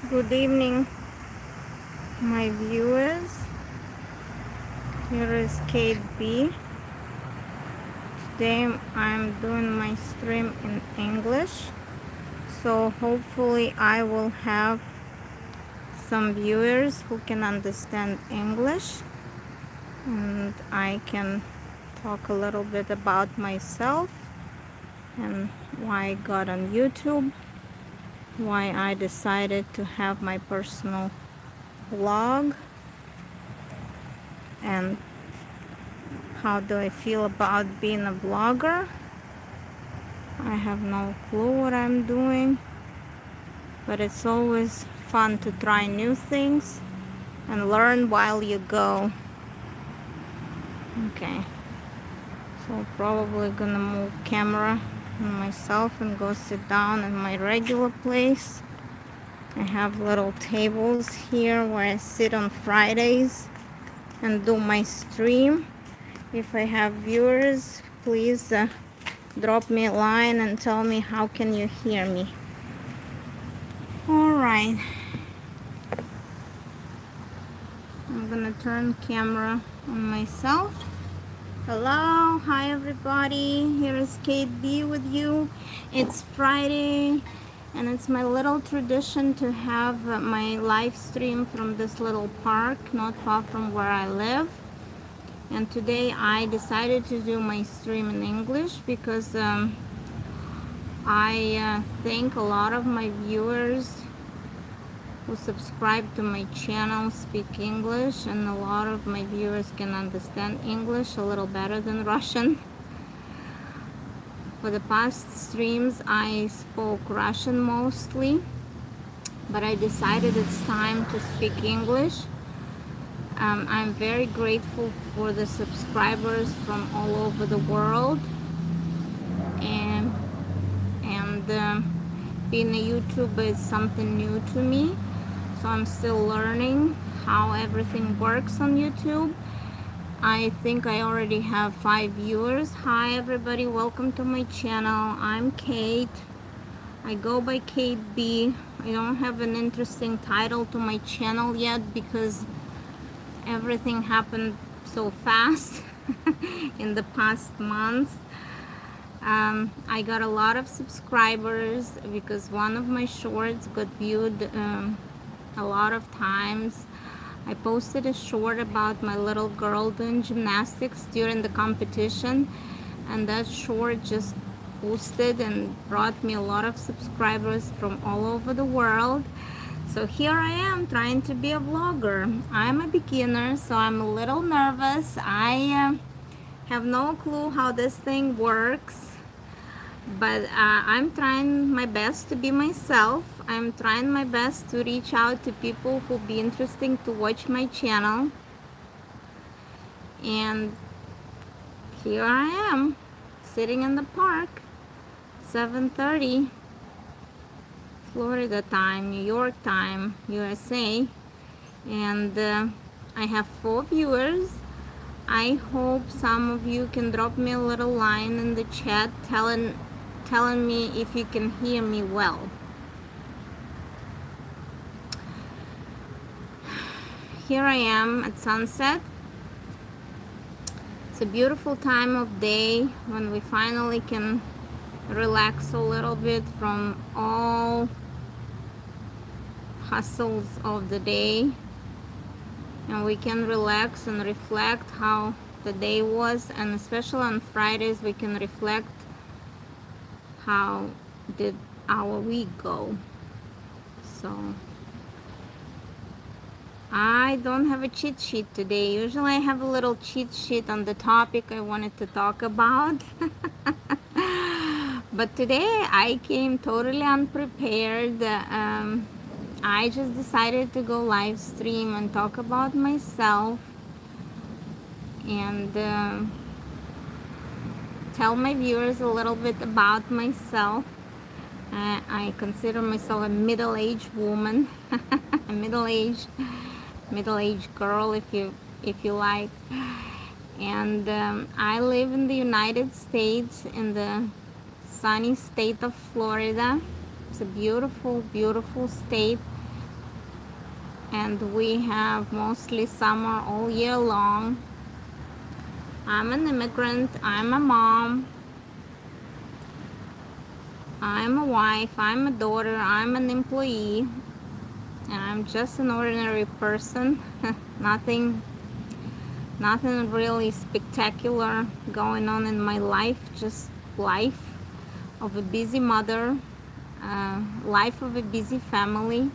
Good evening, my viewers. Here is Kate B. Today I'm doing my stream in English, so hopefully I will have some viewers who can understand English, and I can talk a little bit about myself and why I got on YouTube, why I decided to have my personal blog, and how do I feel about being a blogger. I have no clue what I'm doing, but it's always fun to try new things and learn while you go. Okay, so probably gonna move camera and myself and go sit down in my regular place. I have little tables here where I sit on Fridays and do my stream. If I have viewers, please drop me a line and tell me how can you hear me. All right, I'm gonna turn camera on myself. Hello, hi everybody, here is Kate B with you. It's Friday and it's my little tradition to have my live stream from this little park not far from where I live. And today I decided to do my stream in English because I think a lot of my viewers who subscribe to my channel speak English, and a lot of my viewers can understand English a little better than Russian. For the past streams I spoke Russian mostly, but I decided it's time to speak English. I'm very grateful for the subscribers from all over the world, and being a YouTuber is something new to me, so I'm still learning how everything works on YouTube. I think I already have 5 viewers. Hi everybody, welcome to my channel. I'm Kate. I go by Kate B. I don't have an interesting title to my channel yet because everything happened so fast in the past months. I got a lot of subscribers because one of my shorts got viewed a lot of times. I posted a short about my little girl doing gymnastics during the competition, and that short just boosted and brought me a lot of subscribers from all over the world. So here I am trying to be a vlogger. I'm a beginner, so I'm a little nervous. I have no clue how this thing works, but I'm trying my best to be myself. I'm trying my best to reach out to people who'll be interesting to watch my channel. And here I am, sitting in the park, 7:30. Florida time, New York time, USA, and I have 4 viewers. I hope some of you can drop me a little line in the chat telling me if you can hear me well. Here I am at sunset. It's a beautiful time of day when we finally can relax a little bit from all hustles of the day, and we can relax and reflect how the day was, and especially on Fridays we can reflect how did our week go. So I don't have a cheat sheet today. Usually I have a little cheat sheet on the topic I wanted to talk about. But today I came totally unprepared. I just decided to go live stream and talk about myself and tell my viewers a little bit about myself. I consider myself a middle-aged woman, a middle-aged girl, if you like. And I live in the United States, in the sunny state of Florida. It's a beautiful, beautiful state. and we have mostly summer all year long. I'm an immigrant, I'm a mom, I'm a wife, I'm a daughter, I'm an employee, and I'm just an ordinary person. nothing really spectacular going on in my life, just life of a busy mother, life of a busy family,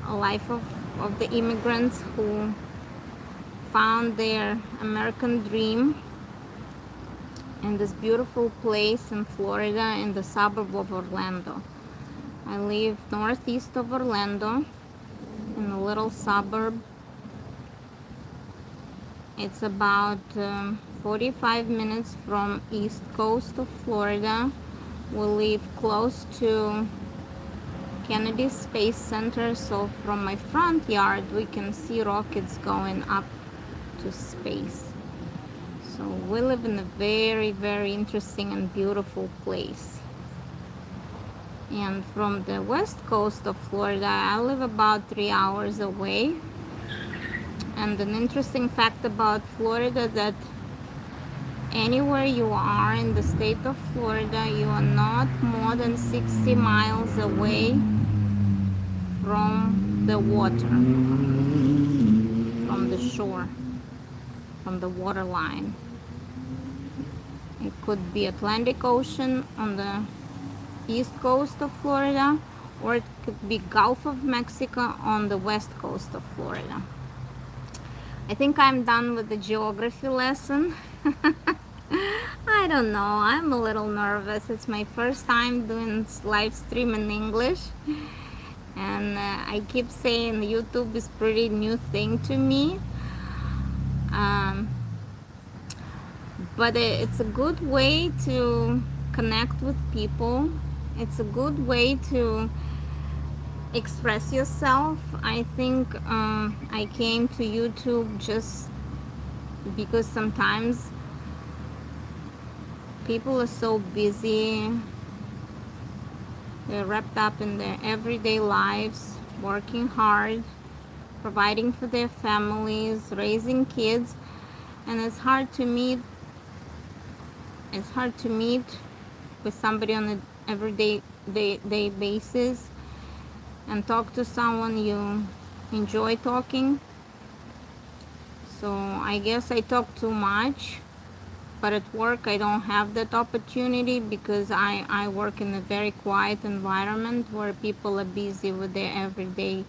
a life of the immigrants who found their American dream in this beautiful place in Florida, in the suburb of Orlando. I live northeast of Orlando in a little suburb. It's about 45 minutes from east coast of Florida. We live close to Kennedy Space Center, so from my front yard we can see rockets going up to space. So we live in a very, very interesting and beautiful place. And from the west coast of Florida, I live about 3 hours away. And an interesting fact about Florida, that anywhere you are in the state of Florida, you are not more than 60 miles away from the water, from the shore, from the water line. It could be Atlantic Ocean on the east coast of Florida, or it could be Gulf of Mexico on the west coast of Florida. I think I'm done with the geography lesson. I don't know, I'm a little nervous. It's my first time doing live stream in English, and I keep saying YouTube is pretty new thing to me. But it's a good way to connect with people. It's a good way to express yourself. I think I came to YouTube just because sometimes people are so busy. They're wrapped up in their everyday lives, working hard, providing for their families, raising kids, and it's hard to meet with somebody on an everyday basis and talk to someone you enjoy talking. So I guess I talk too much, but at work I don't have that opportunity because I work in a very quiet environment where people are busy with their everyday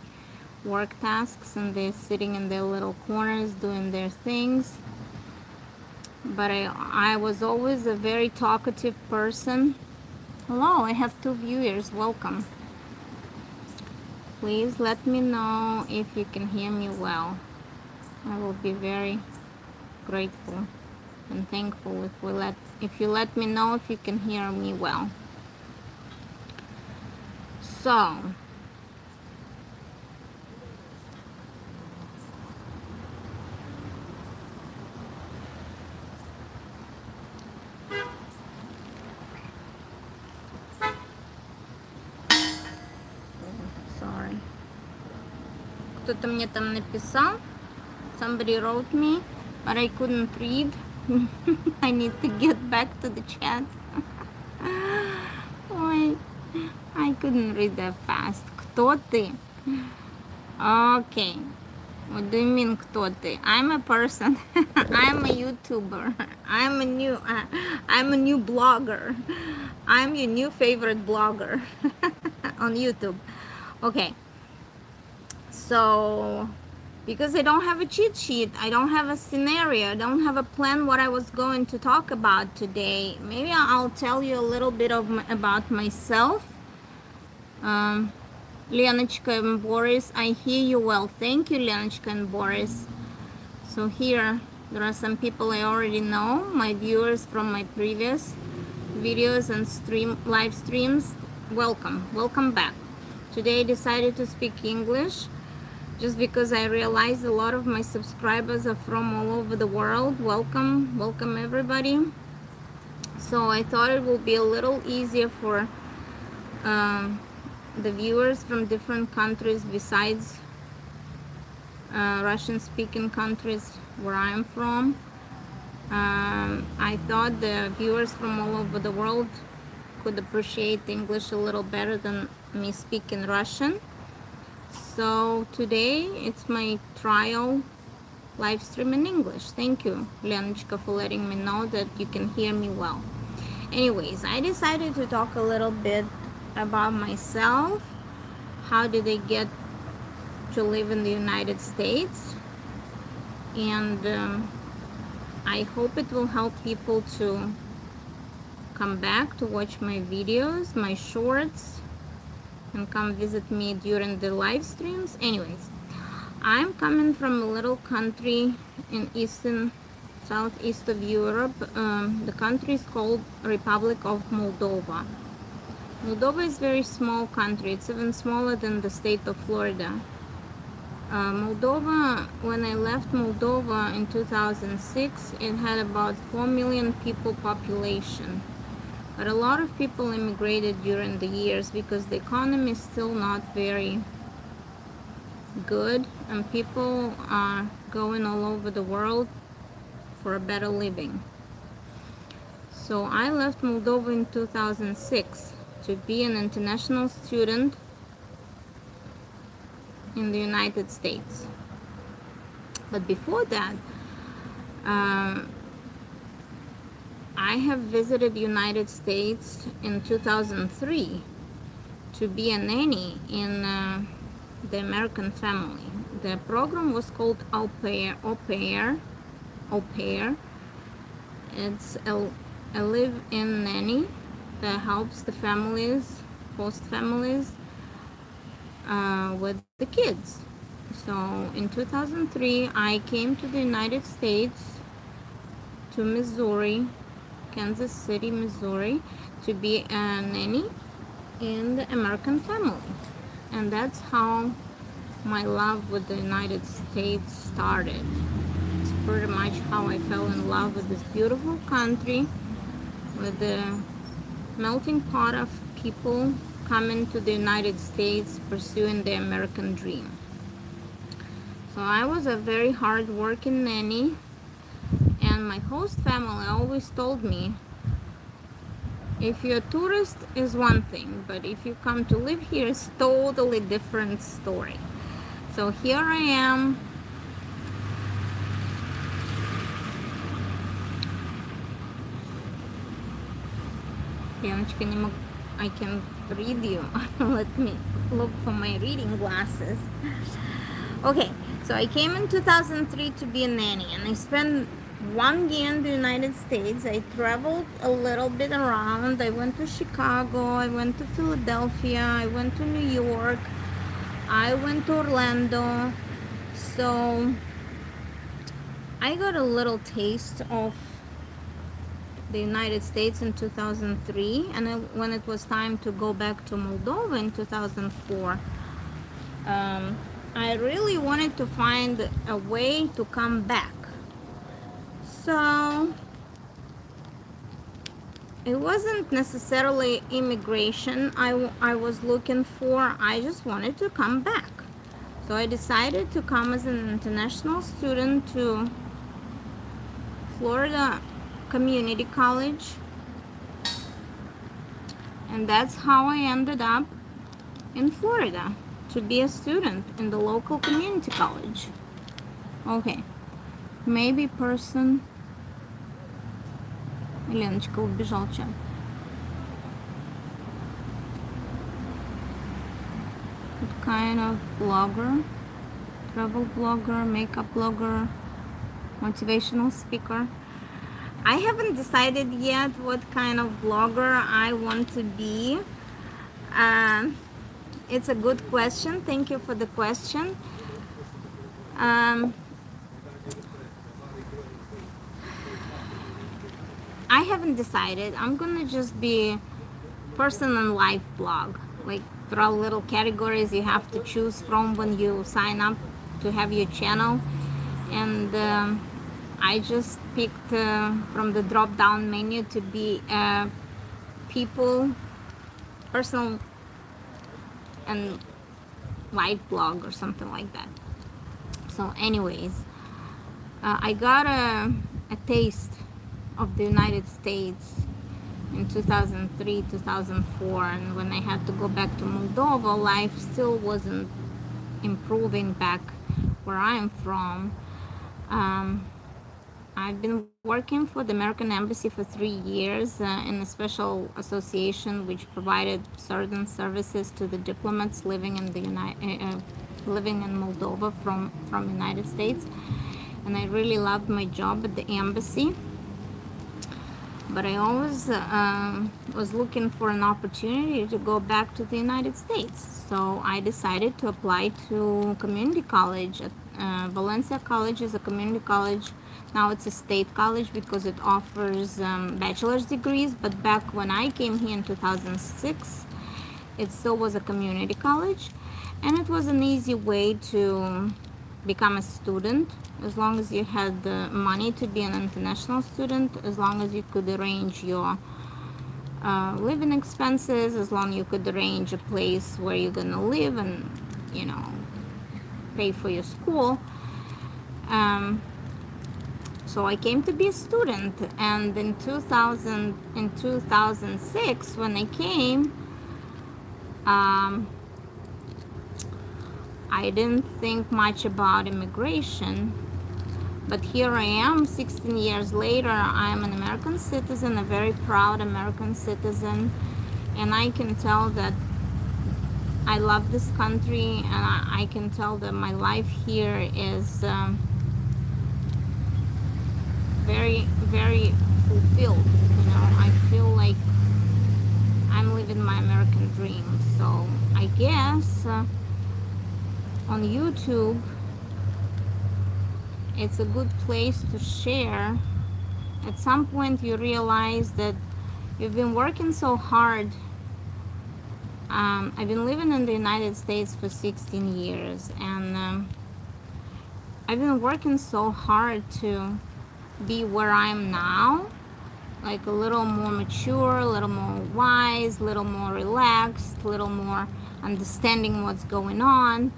work tasks and they're sitting in their little corners doing their things. But I was always a very talkative person. Hello, I have 2 viewers. Welcome. Please let me know if you can hear me well. I will be very grateful and thankful if you let me know if you can hear me well. So sorry. Кто-то мне там написал. Somebody wrote me, but I couldn't read. I need to get back to the chat. Ой, I couldn't read that fast. Кто ты? Okay. What do you mean, кто ты? I'm a person. I'm a YouTuber. I'm a new blogger. I'm your new favorite blogger on YouTube. Okay. So, because I don't have a cheat sheet, I don't have a scenario, I don't have a plan what I was going to talk about today. Maybe I'll tell you a little bit about myself. Lenочka and Boris, I hear you well. Thank you, Lenочka and Boris. So here, there are some people I already know, my viewers from my previous videos and live streams. Welcome back. Today I decided to speak English just because I realized a lot of my subscribers are from all over the world. Welcome everybody. So I thought it will be a little easier for the viewers from different countries besides Russian-speaking countries where I'm from. I thought the viewers from all over the world could appreciate English a little better than me speaking Russian. So today it's my trial live stream in English. Thank you, Lenочka, for letting me know that you can hear me well. Anyways, I decided to talk a little bit about myself. How did I get to live in the United States? And I hope it will help people to come back to watch my videos, my shorts, and come visit me during the live streams. Anyways, I'm coming from a little country in southeast of Europe. The country is called Republic of Moldova. Moldova is a very small country. It's even smaller than the state of Florida. Moldova, when I left Moldova in 2006, it had about 4 million people population. But a lot of people immigrated during the years because the economy is still not very good, and people are going all over the world for a better living. So I left Moldova in 2006 to be an international student in the United States. But before that, I have visited the United States in 2003 to be a nanny in the American Family. The program was called Au Pair. It's a live-in nanny that helps the families, host families, with the kids. So in 2003, I came to the United States, to Missouri, Kansas City, Missouri, to be a nanny in the American Family. And that's how my love with the United States started. It's pretty much how I fell in love with this beautiful country, with the melting pot of people coming to the United States pursuing the American dream. So I was a very hard-working nanny, and my host family always told me, if you're a tourist is one thing, but if you come to live here, it's totally different story. So here I am. I can read you. Let me look for my reading glasses. Okay, so I came in 2003 to be a nanny, and I spent 1 year in the United States. I traveled a little bit around. I went to Chicago, I went to Philadelphia, I went to New York, I went to Orlando. So I got a little taste of the United States in 2003, and when it was time to go back to Moldova in 2004, I really wanted to find a way to come back. So it wasn't necessarily immigration I was looking for. I just wanted to come back. So I decided to come as an international student to Florida Community College, and that's how I ended up in Florida to be a student in the local community college. Okay, maybe person. Леночка убежал чат. What kind of blogger? Travel blogger, makeup blogger, motivational speaker? I haven't decided yet what kind of blogger I want to be. It's a good question. Thank you for the question. I haven't decided. I'm gonna just be person and life blog. Like, there are little categories you have to choose from when you sign up to have your channel, and I just picked from the drop-down menu to be people, personal and life blog or something like that. So anyways, I got a taste of the United States in 2003, 2004, and when I had to go back to Moldova, life still wasn't improving back where I'm from. I've been working for the American Embassy for 3 years in a special association which provided certain services to the diplomats living in the living in Moldova from United States, and I really loved my job at the embassy. But I always was looking for an opportunity to go back to the United States. So I decided to apply to community college. Valencia College is a community college. Now it's a state college because it offers bachelor's degrees. But back when I came here in 2006, it still was a community college. And it was an easy way to become a student, as long as you had the money to be an international student, as long as you could arrange your living expenses, as long as you could arrange a place where you're gonna live and, you know, pay for your school. So I came to be a student, and in 2006 when I came, I didn't think much about immigration, but here I am 16 years later. I'm an American citizen, a very proud American citizen, and I can tell that I love this country, and I can tell that my life here is very, very fulfilled. You know, I feel like I'm living my American dream. So I guess on YouTube, it's a good place to share. At some point you realize that you've been working so hard. I've been living in the United States for 16 years, and I've been working so hard to be where I am now, like a little more mature, a little more wise, a little more relaxed, a little more understanding what's going on.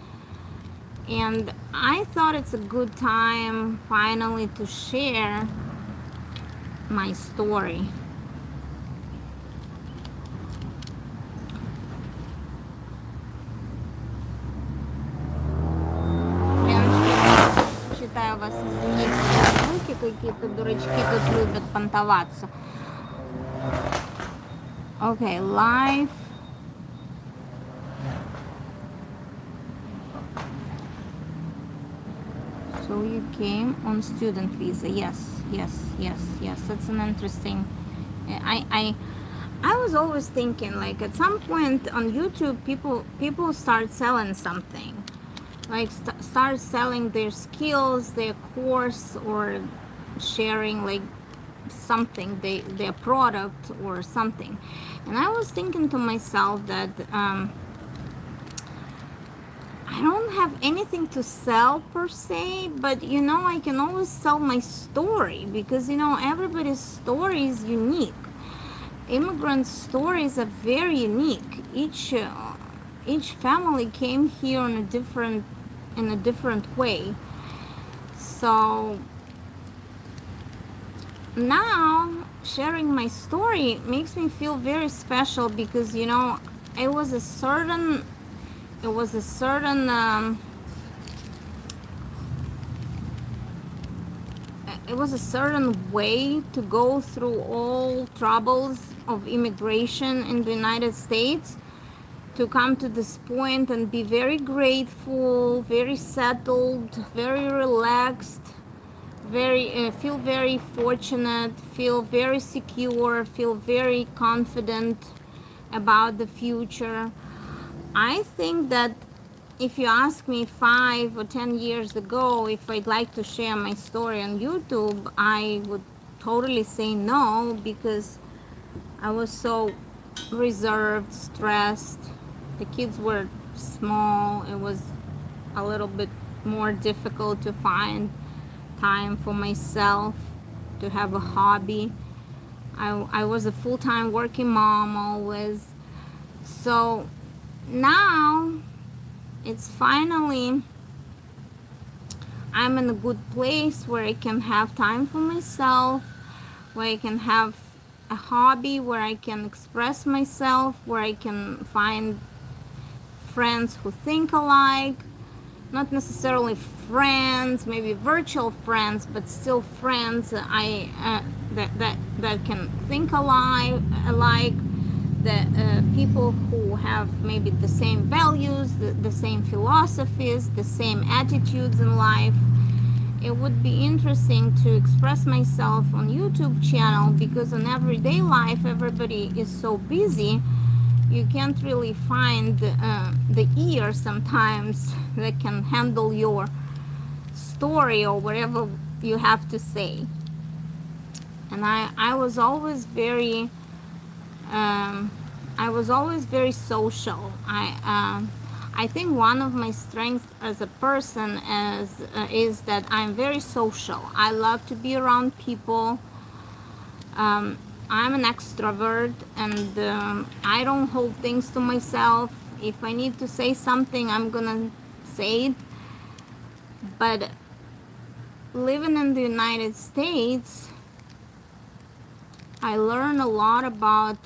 And I thought it's a good time finally to share my story. Считаю вас, извините, руки какие-то дурачки тут любят понтоваться. Okay, life. So you came on student visa. Yes. That's an interesting. I was always thinking, like, at some point on YouTube, people start selling something, like start selling their skills, their course, or sharing like something, their product or something. And I was thinking to myself that I don't have anything to sell per se, but you know, I can always sell my story, because you know, everybody's story is unique. Immigrant stories are very unique. Each family came here in a different way. So now sharing my story makes me feel very special, because you know, it was a certain way to go through all troubles of immigration in the United States, to come to this point and be very grateful, very settled, very relaxed, feel very fortunate, feel very secure, feel very confident about the future. I think that if you ask me 5 or 10 years ago if I'd like to share my story on YouTube, I would totally say no, because I was so reserved, stressed. The kids were small. It was a little bit more difficult to find time for myself, to have a hobby. I was a full-time working mom always. So now it's finally I'm in a good place where I can have time for myself, where I can have a hobby, where I can express myself, where I can find friends who think alike, not necessarily friends, maybe virtual friends, but still friends that can think alike, the people who have maybe the same values, the same philosophies, the same attitudes in life. It would be interesting to express myself on YouTube channel, because in everyday life everybody is so busy, you can't really find the ear sometimes that can handle your story or whatever you have to say. And I was always very social. I think one of my strengths as a person is that I'm very social. I love to be around people. I'm an extrovert, and I don't hold things to myself. If I need to say something, I'm gonna say it. But living in the United States, I learn a lot about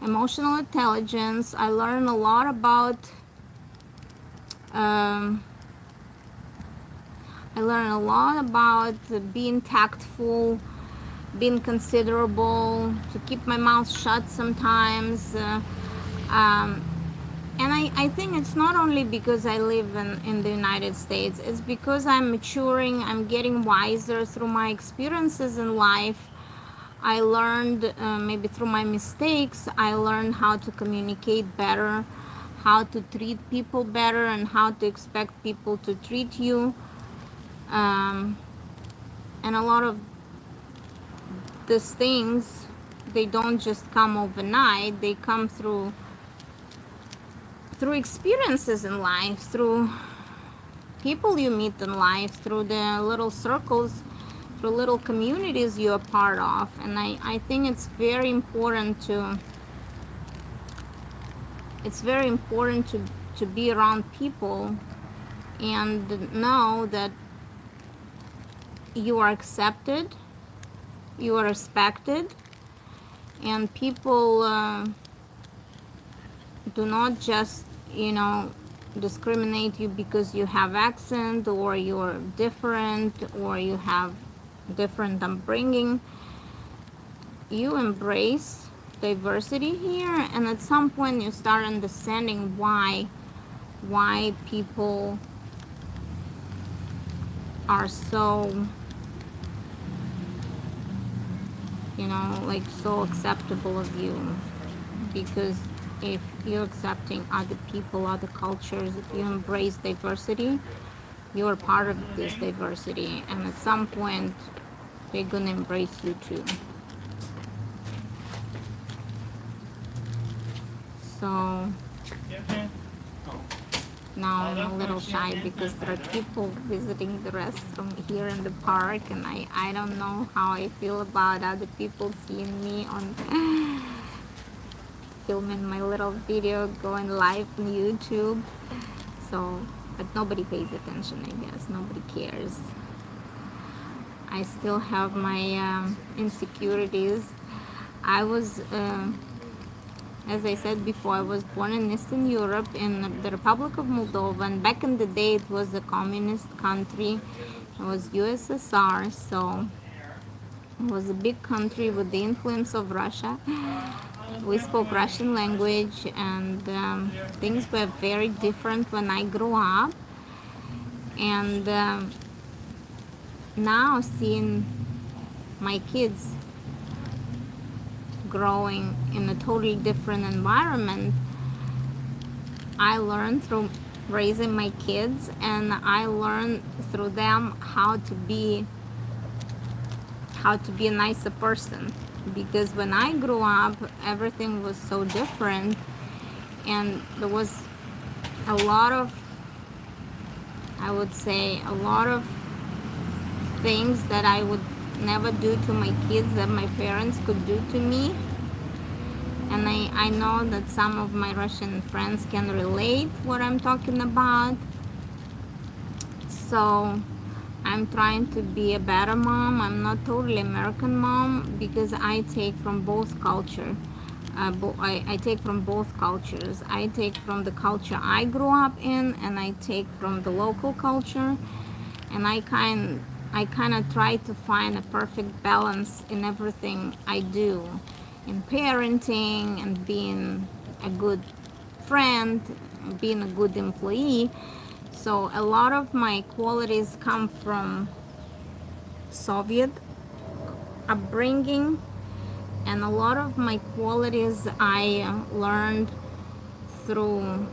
emotional intelligence. I learn a lot about being tactful, being considerable, to keep my mouth shut sometimes. And I think it's not only because I live in the United States, it's because I'm maturing, I'm getting wiser through my experiences in life. I learned, maybe through my mistakes, I learned how to communicate better, how to treat people better, and how to expect people to treat you. And a lot of these things, they don't just come overnight, they come through experiences in life, through people you meet in life, through the little circles, through little communities you're a part of. And I think it's very important to be around people and know that you are accepted, you are respected, and people do not just, discriminate you because you have accent, or you're different, or you have different upbringing. You embrace diversity here, and at some point you start understanding why people are so, like so acceptable of you. Because if you're accepting other people, other cultures, if you embrace diversity, you're part of this diversity, and at some point they're gonna embrace you too. So now I'm a little shy because there are people visiting the restroom here in the park, and I don't know how I feel about other people seeing me on filming my little video going live on YouTube. So, but nobody pays attention, I guess. Nobody cares. I still have my insecurities. I was, as I said before, I was born in Eastern Europe, in the Republic of Moldova, and back in the day it was a communist country. It was USSR, so it was a big country with the influence of Russia. We spoke Russian language, and things were very different when I grew up. And now seeing my kids growing in a totally different environment, I learned through raising my kids, and I learned through them how to be a nicer person. Because when I grew up, everything was so different, and there was a lot of, I would say, a lot of things that I would never do to my kids that my parents could do to me. And I know that some of my Russian friends can relate what I'm talking about. So I'm trying to be a better mom. I'm not totally American mom because I take from both culture. I take from both cultures. I take from the culture I grew up in, and I take from the local culture, and I kind of try to find a perfect balance in everything I do, in parenting and being a good friend, being a good employee. So a lot of my qualities come from Soviet upbringing, and a lot of my qualities I learned through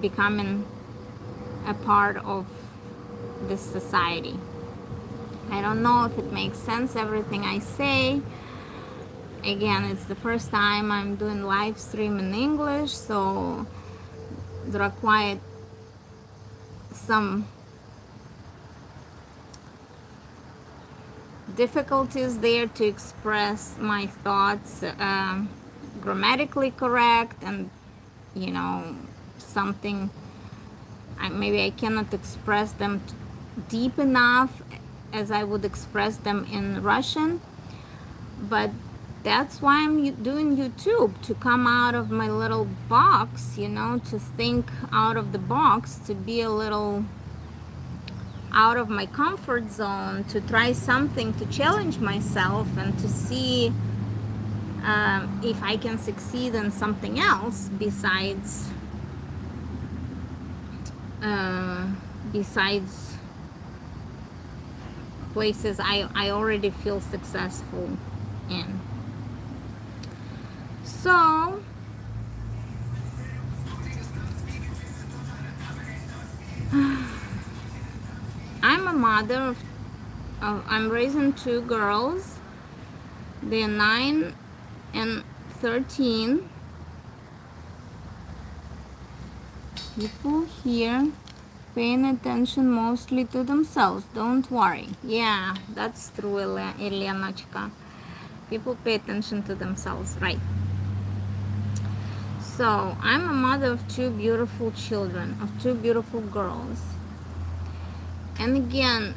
becoming a part of this society. I don't know if it makes sense, everything I say. Again, it's the first time I'm doing live stream in English, so there are quite some difficulties there to express my thoughts grammatically correct, and something maybe I cannot express them deep enough as I would express them in Russian. But that's why I'm doing YouTube, to come out of my little box, to think out of the box, to be a little out of my comfort zone, to try something, to challenge myself, and to see if I can succeed in something else besides places I already feel successful in. So I'm a mother I'm raising two girls. They're 9 and 13. People here paying attention mostly to themselves. Don't worry. Yeah, that's true, Elianochka. People pay attention to themselves, right? So I'm a mother of two beautiful children, of two beautiful girls. And again,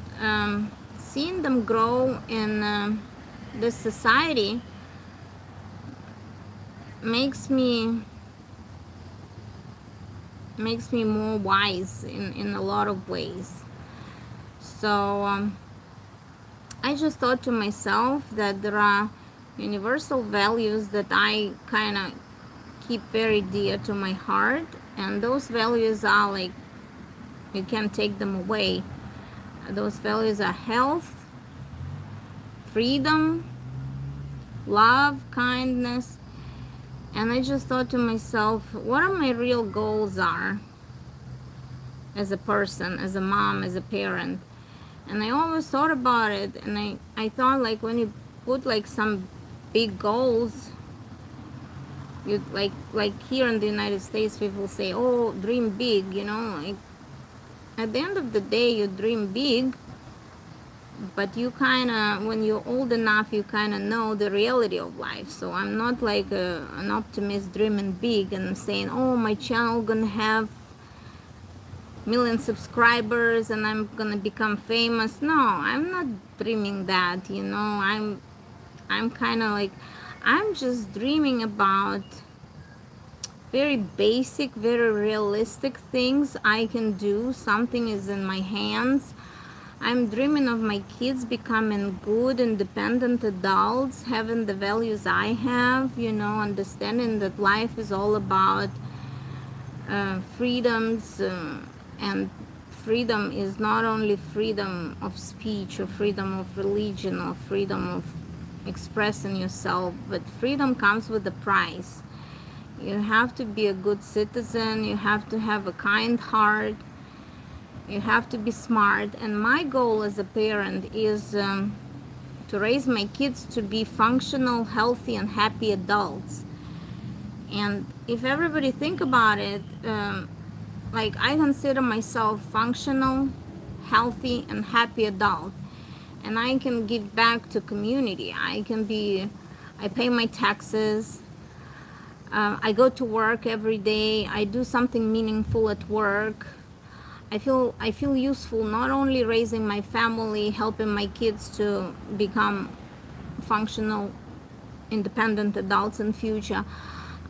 seeing them grow in this society makes me more wise in a lot of ways. So I just thought to myself that there are universal values that I kind of keep very dear to my heart, and those values are like, you can't take them away. Those values are health, freedom, love, kindness. And I just thought to myself, what are my real goals are as a person, as a mom, as a parent? And I always thought about it, and I thought, like, when you put like some big goals, you like here in the United States, people say, oh, dream big, like, at the end of the day, you dream big, but you kind of, when you're old enough, you kind of know the reality of life. So I'm not like an optimist dreaming big and saying, oh, my channel gonna have million subscribers and I'm gonna become famous. No, I'm not dreaming that, I'm kind of like, I'm just dreaming about very basic, very realistic things I can do. Something is in my hands. I'm dreaming of my kids becoming good, independent adults, having the values I have, understanding that life is all about freedoms, and freedom is not only freedom of speech or freedom of religion or freedom of expressing yourself, but freedom comes with a price. You have to be a good citizen, you have to have a kind heart, you have to be smart. And my goal as a parent is to raise my kids to be functional, healthy, and happy adults. And if everybody think about it, like, I consider myself functional, healthy, and happy adult, and I can give back to community. I pay my taxes, I go to work every day, I do something meaningful at work, I feel useful not only raising my family, helping my kids to become functional, independent adults in future.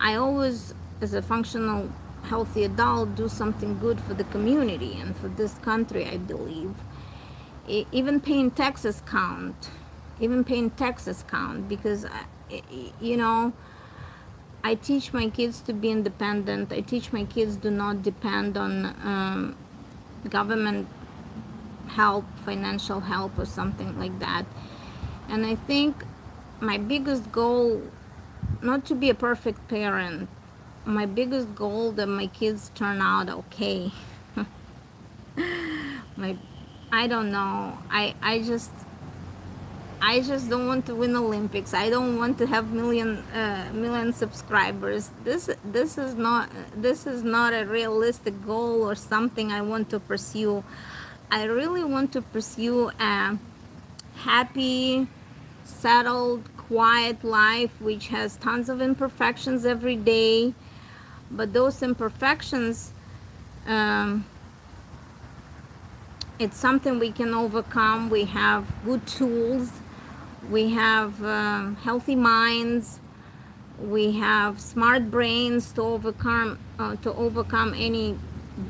I always, as a functional, healthy adult, do something good for the community and for this country, I believe. Even paying taxes count. Even paying taxes count because, you know, I teach my kids to be independent. I teach my kids do not depend on government help, financial help or something like that. And I think my biggest goal, not to be a perfect parent, my biggest goal that my kids turn out okay. I don't know. I just don't want to win Olympics. I don't want to have million subscribers. This is not a realistic goal or something I want to pursue. I really want to pursue a happy, settled, quiet life which has tons of imperfections every day, but those imperfections, it's something we can overcome. We have good tools, we have healthy minds, we have smart brains to overcome any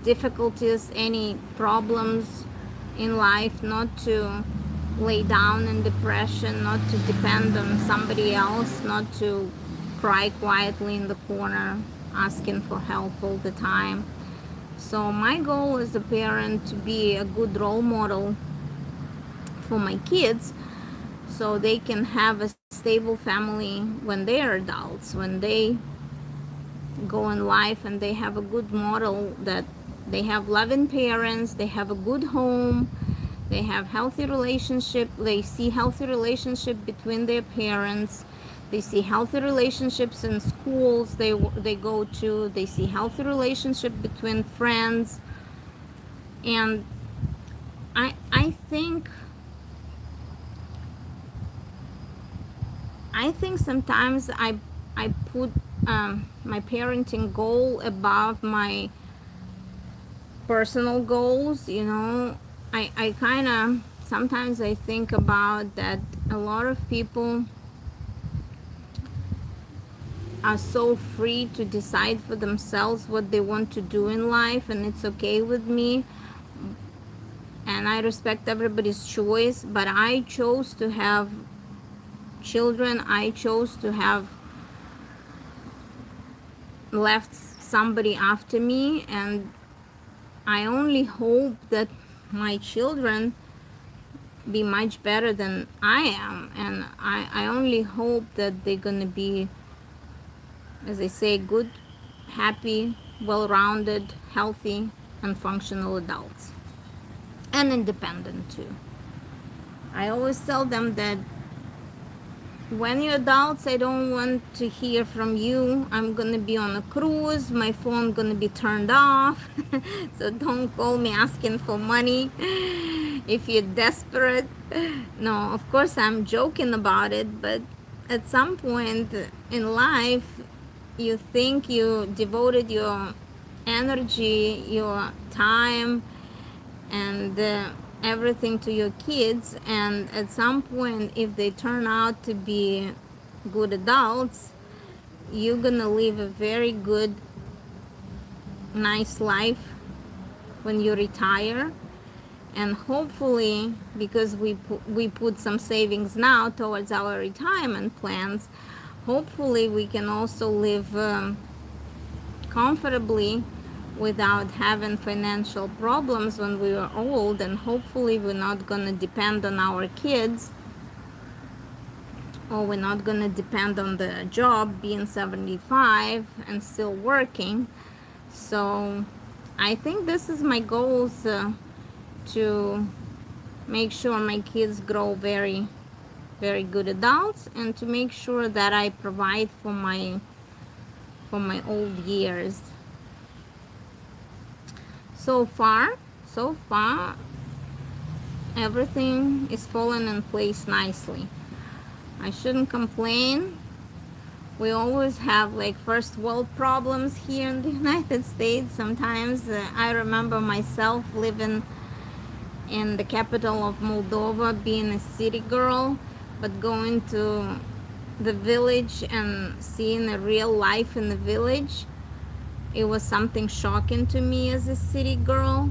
difficulties, any problems in life, not to lay down in depression, not to depend on somebody else, not to cry quietly in the corner asking for help all the time. So my goal as a parent to be a good role model for my kids so they can have a stable family when they are adults, when they go in life, and they have a good model that they have loving parents, they have a good home, they have healthy relationship, they see healthy relationship between their parents, they see healthy relationships in schools they go to, they see healthy relationship between friends. And I think sometimes I put my parenting goal above my personal goals, you know. I kind of, sometimes I think about that a lot of people are so free to decide for themselves what they want to do in life, and it's okay with me, and I respect everybody's choice. But I chose to have children, I chose to have left somebody after me, and I only hope that my children be much better than I am, and I only hope that they're gonna be, as I say, good, happy, well-rounded, healthy, and functional adults, and independent too. I always tell them that when you're adults, I don't want to hear from you. I'm gonna be on a cruise, my phone gonna be turned off, so don't call me asking for money if you're desperate. No, of course I'm joking about it, but at some point in life, you think you devoted your energy, your time, and everything to your kids, and at some point, if they turn out to be good adults, you're gonna live a very good, nice life when you retire. And hopefully, because we put some savings now towards our retirement plans, hopefully we can also live comfortably without having financial problems when we are old, and hopefully we're not going to depend on our kids, or we're not going to depend on the job being 75 and still working. So I think this is my goals, to make sure my kids grow very, very good adults, and to make sure that I provide for my old years. So far, everything is falling in place nicely. I shouldn't complain we always have like first world problems here in the United States. Sometimes I remember myself living in the capital of Moldova, being a city girl, but going to the village and seeing the real life in the village, it was something shocking to me as a city girl.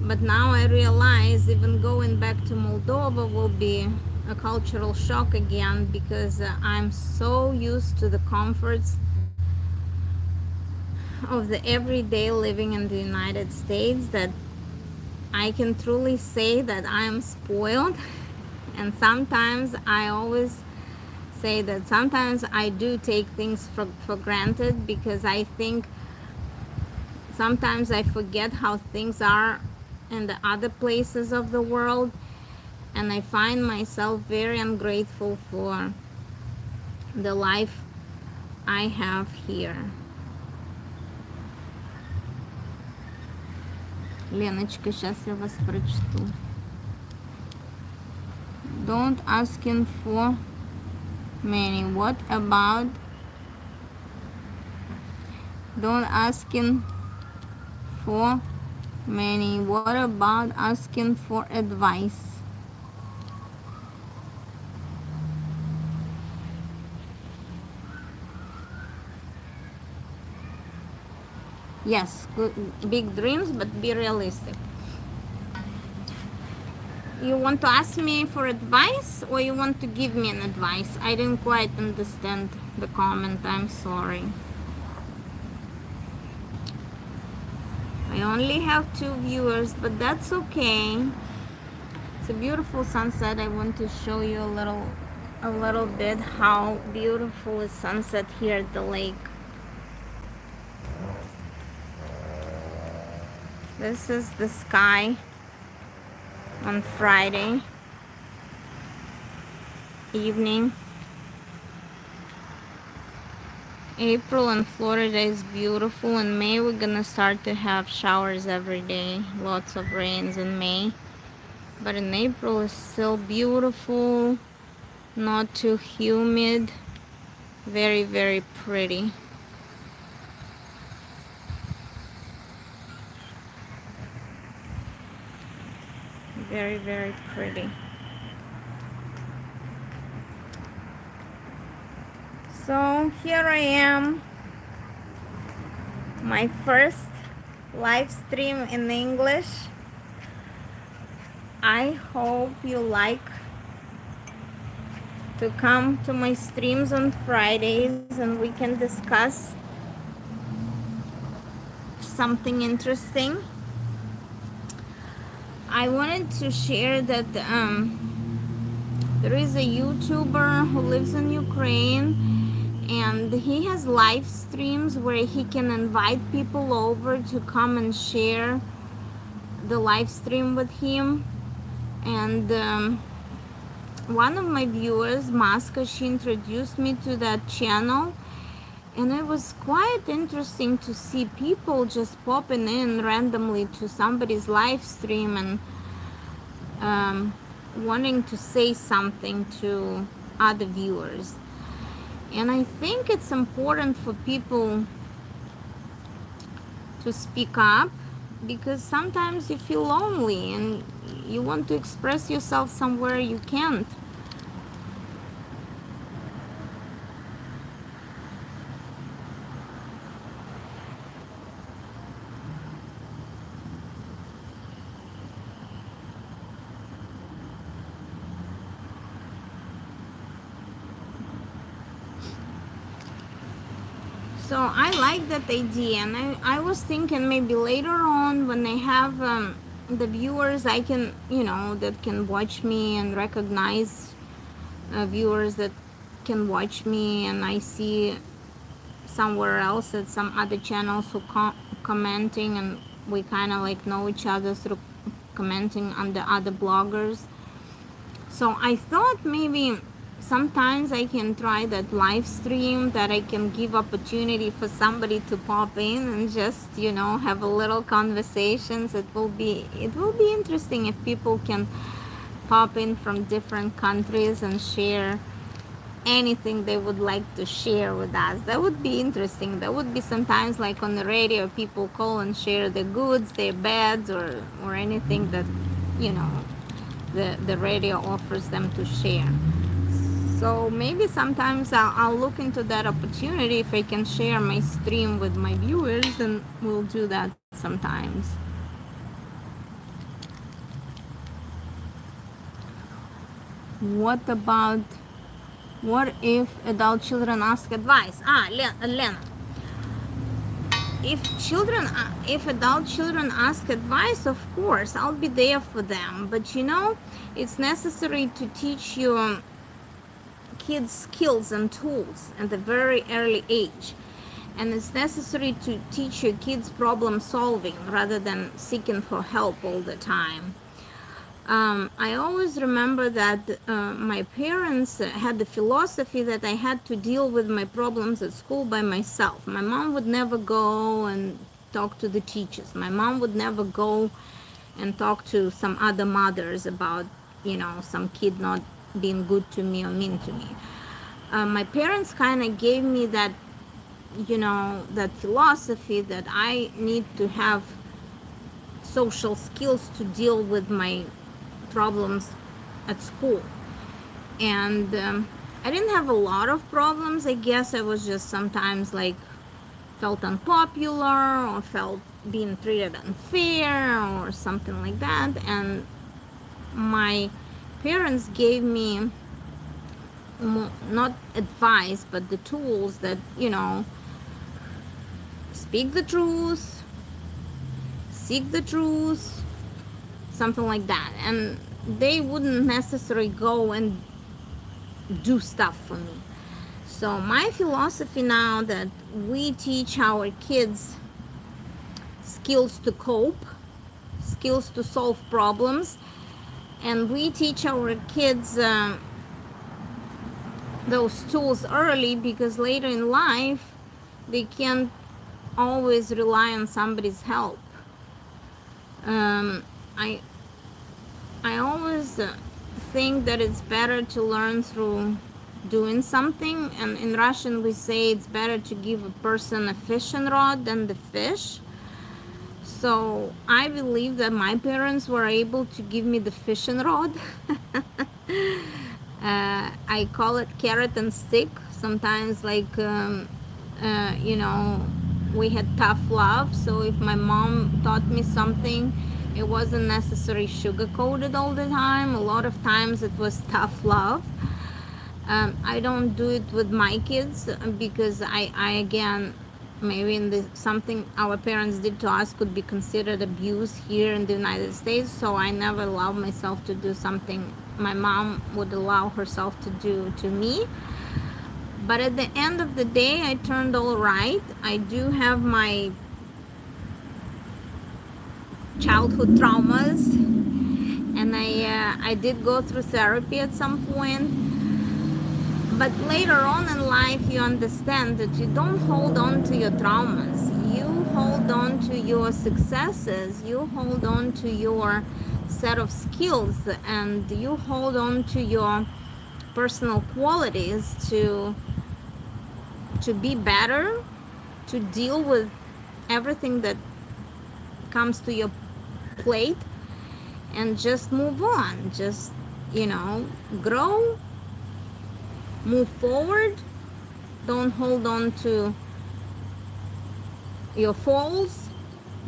But now I realize even going back to Moldova will be a cultural shock again, because I'm so used to the comforts of the everyday living in the United States that I can truly say that I am spoiled. And sometimes I always say that sometimes I do take things for granted, because I think sometimes I forget how things are in the other places of the world, and I find myself very ungrateful for the life I have here. Леночка, сейчас я вас прочту. Don't asking for many. What about? Don't asking for many. What about asking for advice? Yes, good, big dreams, but be realistic. You want to ask me for advice, or you want to give me an advice? I didn't quite understand the comment. I'm sorry. I only have 2 viewers, but that's okay. It's a beautiful sunset. I want to show you a little bit how beautiful is sunset here at the lake. This is the sky on Friday evening. April in Florida is beautiful. In May we're gonna start to have showers every day, lots of rains in May, but in April it's still beautiful, not too humid, very, very pretty. Very, very pretty. So here I am, my first live stream in English. I hope you like to come to my streams on Fridays and we can discuss something interesting. I wanted to share that there is a YouTuber who lives in Ukraine, and he has live streams where he can invite people over to come and share the live stream with him. And one of my viewers, Maska, she introduced me to that channel, and it was quite interesting to see people just popping in randomly to somebody's live stream and wanting to say something to other viewers. And I think it's important for people to speak up, because sometimes you feel lonely and you want to express yourself somewhere you can't. So I like that idea, and I was thinking maybe later on when I have the viewers I can, you know, that can watch me and recognize viewers that can watch me, and I see somewhere else at some other channels who commenting, and we kind of like know each other through commenting on the other bloggers. So I thought maybe sometimes I can try that live stream, that I can give opportunity for somebody to pop in and just, you know, have a little conversations. It will be interesting if people can pop in from different countries and share anything they would like to share with us. That would be interesting. That would be sometimes like on the radio, people call and share their goods, their bads, or anything that, you know, the radio offers them to share. So maybe sometimes I'll look into that opportunity if I can share my stream with my viewers, and we'll do that sometimes. What if adult children ask advice? Lena. If adult children ask advice, of course, I'll be there for them. But you know, it's necessary to teach your kids skills and tools at a very early age. And it's necessary to teach your kids problem solving rather than seeking for help all the time. I always remember that my parents had the philosophy that I had to deal with my problems at school by myself. My mom would never go and talk to the teachers. My mom would never go and talk to some other mothers about, you know, some kid not being good to me or mean to me. My parents kind of gave me that, you know, that philosophy that I need to have social skills to deal with my problems at school. And I didn't have a lot of problems. I guess I was just sometimes like felt unpopular or felt being treated unfair or something like that. And my parents gave me not advice, but the tools that, you know, speak the truth, seek the truth, something like that. And they wouldn't necessarily go and do stuff for me. So my philosophy now that we teach our kids skills to cope, skills to solve problems, and we teach our kids those tools early, because later in life they can't always rely on somebody's help. I always think that it's better to learn through doing something, and in Russian we say it's better to give a person a fishing rod than the fish. So I believe that my parents were able to give me the fishing rod. I call it carrot and stick. Sometimes, like, you know, we had tough love. So if my mom taught me something, it wasn't necessarily sugar-coated all the time. A lot of times it was tough love. I don't do it with my kids because I again, maybe in something our parents did to us could be considered abuse here in the United States. So I never allowed myself to do something my mom would allow herself to do to me. But at the end of the day, I turned all right. I do have my childhood traumas, and I did go through therapy at some point. But later on in life, you understand that you don't hold on to your traumas. You hold on to your successes. You hold on to your set of skills, and you hold on to your personal qualities to be better, to deal with everything that comes to your plate, and just move on. Just, you know, grow, move forward. Don't hold on to your faults.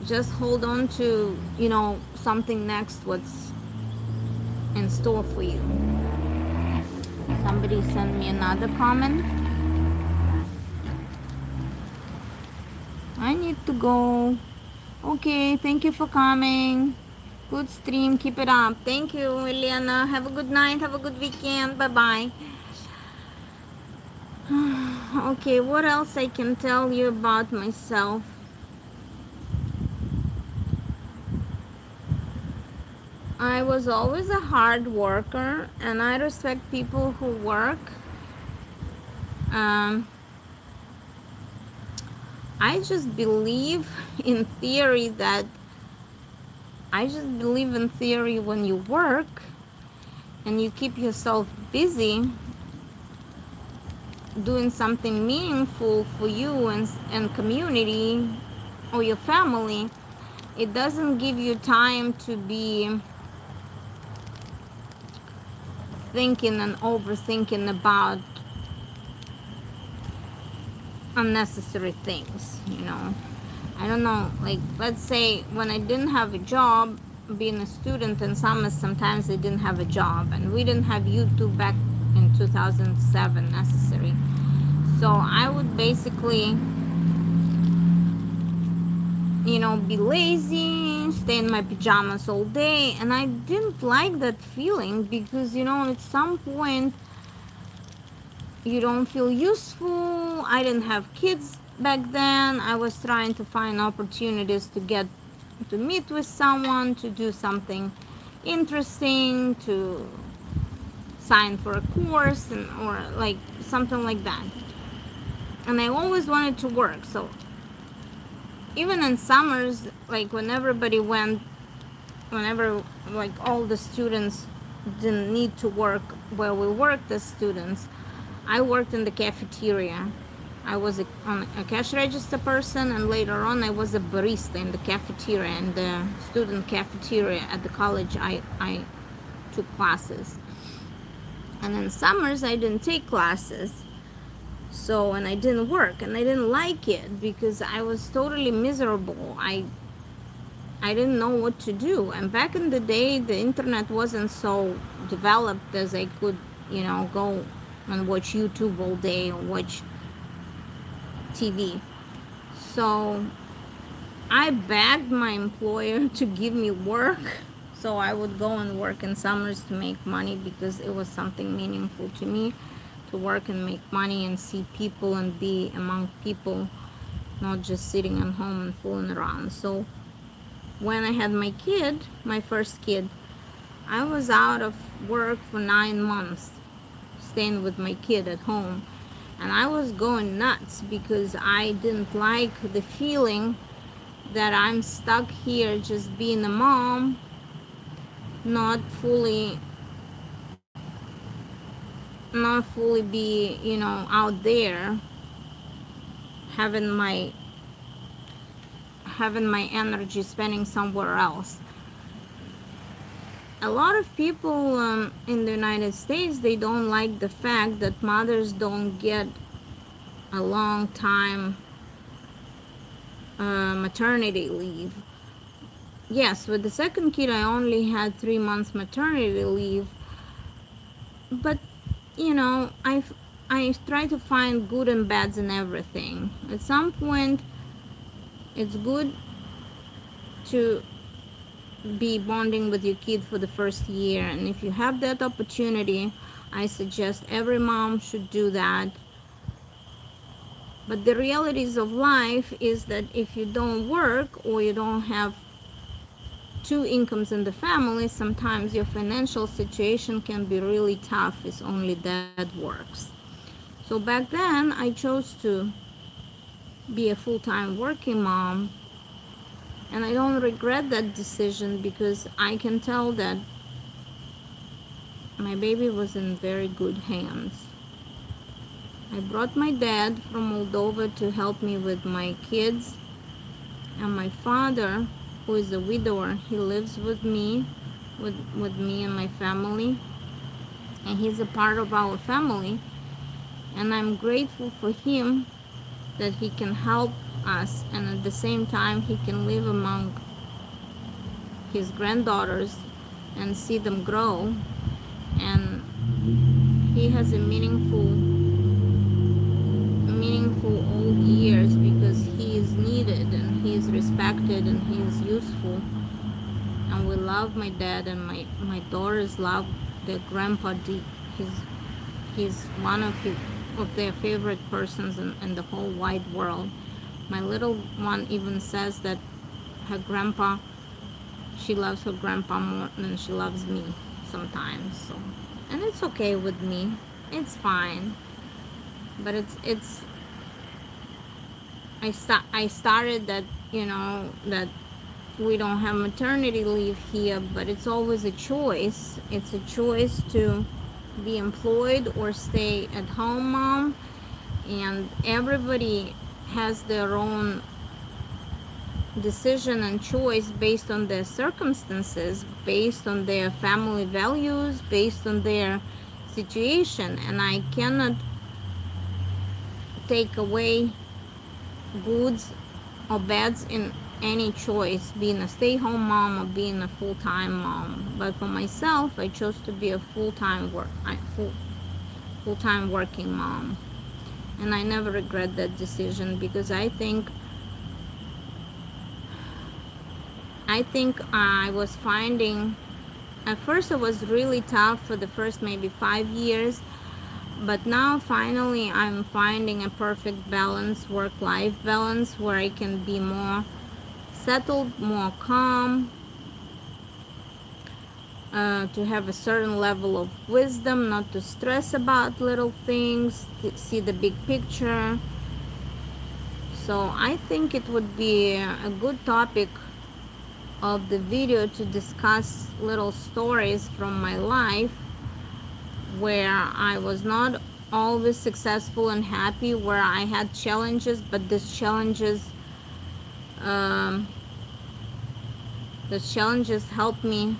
Just hold on to, you know, something next, what's in store for you. Somebody sent me another comment. I need to go. Okay, thank you for coming. Good stream, keep it up. Thank you, Eliana. Have a good night, have a good weekend. Bye-bye. Okay, what else I can tell you about myself? I was always a hard worker, and I respect people who work. I just believe in theory that when you work and you keep yourself busy, doing something meaningful for you and community or your family, it doesn't give you time to be thinking and overthinking about unnecessary things, you know. I don't know, like, let's say when I didn't have a job, being a student in summers, sometimes I didn't have a job, and we didn't have YouTube back in 2007 necessary. So I would basically, you know, be lazy, stay in my pajamas all day, and I didn't like that feeling because, you know, at some point you don't feel useful. I didn't have kids back then. I was trying to find opportunities to get to meet with someone, to do something interesting, to sign for a course, and or like something like that. And I always wanted to work. So even in summers, like when everybody went, whenever like all the students didn't need to work where we worked as students, I worked in the cafeteria. I was a cash register person, and later on I was a barista in the cafeteria, in the student cafeteria at the college I took classes. And in summers I didn't take classes, so, and I didn't work, and I didn't like it because I was totally miserable. I didn't know what to do. And back in the day, the internet wasn't so developed as I could, you know, go and watch YouTube all day or watch TV. So I begged my employer to give me work, so I would go and work in summers to make money, because it was something meaningful to me to work and make money and see people and be among people, not just sitting at home and fooling around. So when I had my kid, my first kid, I was out of work for 9 months, staying with my kid at home. And I was going nuts because I didn't like the feeling that I'm stuck here just being a mom, not fully be, you know, out there having my energy spending somewhere else. A lot of people in the United States, they don't like the fact that mothers don't get a long time maternity leave. Yes, with the second kid I only had 3 months maternity leave, but you know, I try to find good and bads in everything. At some point it's good to be bonding with your kid for the first year, and if you have that opportunity, I suggest every mom should do that. But the realities of life is that if you don't work or you don't have 2 incomes in the family, sometimes your financial situation can be really tough if only that works. So back then I chose to be a full-time working mom, and I don't regret that decision because I can tell that my baby was in very good hands. I brought my dad from Moldova to help me with my kids, and my father, who is a widower, he lives with me, with me and my family, and he's a part of our family, and I'm grateful for him that he can help us, and at the same time he can live among his granddaughters and see them grow, and he has a meaningful old years because he is needed and he is respected and he is useful, and we love my dad, and my daughters love their grandpa. He's one of their favorite persons in the whole wide world. My little one even says that her grandpa, she loves her grandpa more than she loves me sometimes. So, and it's okay with me, it's fine. But I started that, you know, that we don't have maternity leave here, but it's always a choice. It's a choice to be employed or stay at home mom. and everybody has their own decision and choice based on their circumstances, based on their family values, based on their situation, and I cannot take away goods or bads in any choice, being a stay-home mom or being a full-time mom. But for myself, I chose to be a full-time working mom, and I never regret that decision, because I think I was finding, at first it was really tough for the first maybe 5 years, but now finally I'm finding a perfect balance, work-life balance, where I can be more settled, more calm, to have a certain level of wisdom, not to stress about little things, to see the big picture. So I think it would be a good topic of the video to discuss little stories from my life where I was not always successful and happy, where I had challenges, but these challenges helped me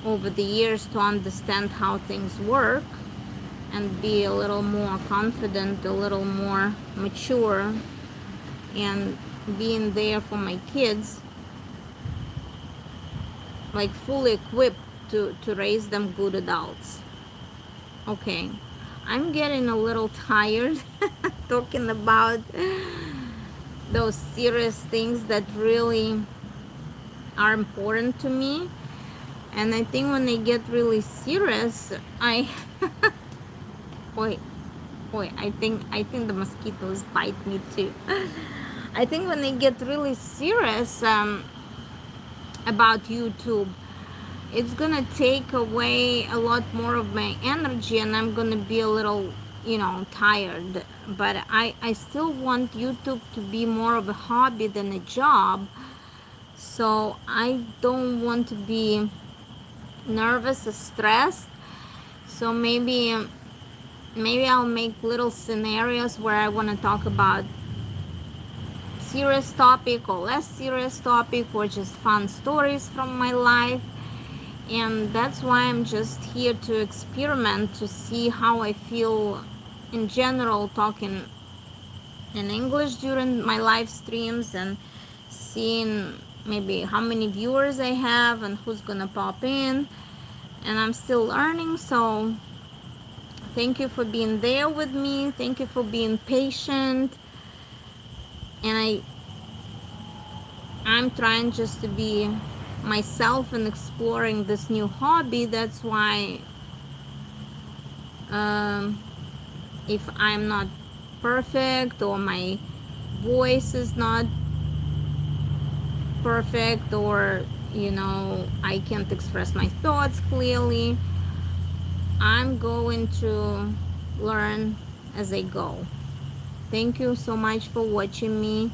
over the years to understand how things work and be a little more confident, a little more mature, and being there for my kids, like fully equipped to raise them good adults. Okay, I'm getting a little tired talking about those serious things that really are important to me, and I think when they get really serious, wait, I think the mosquitoes bite me too. I think when they get really serious about YouTube, it's gonna take away a lot more of my energy, and I'm gonna be a little, tired. But I still want YouTube to be more of a hobby than a job, so I don't want to be nervous or stressed. So maybe I'll make little scenarios where I want to talk about serious topic or less serious topic, or just fun stories from my life. And that's why I'm just here to experiment, to see how I feel in general talking in English during my live streams, and seeing maybe how many viewers I have and who's gonna pop in. And I'm still learning, so thank you for being there with me. Thank you for being patient. And I'm trying just to be myself and exploring this new hobby. That's why if I'm not perfect, or my voice is not perfect, or I can't express my thoughts clearly, I'm going to learn as I go. Thank you so much for watching me.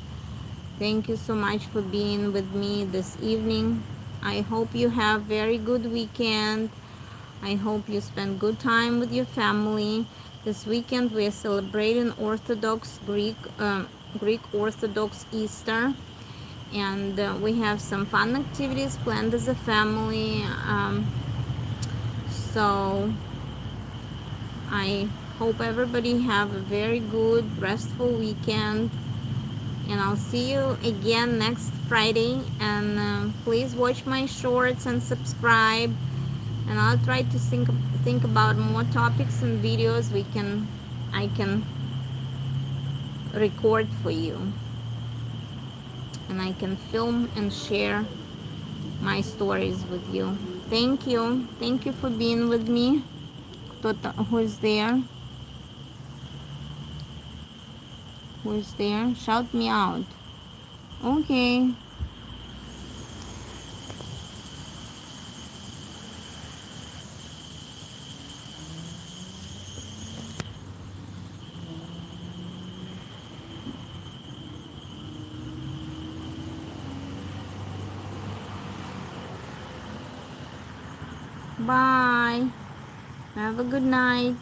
Thank you so much for being with me this evening. I hope you have very good weekend. I hope you spend good time with your family. This weekend we are celebrating Orthodox Greek Orthodox Easter, and we have some fun activities planned as a family. So I hope everybody have a very good restful weekend, and I'll see you again next Friday. And please watch my shorts and subscribe, and I'll try to think about more topics and videos I can record for you, and I can film and share my stories with you. Thank you for being with me. Who's there? Who's there? Shout me out. Okay. Bye. Have a good night.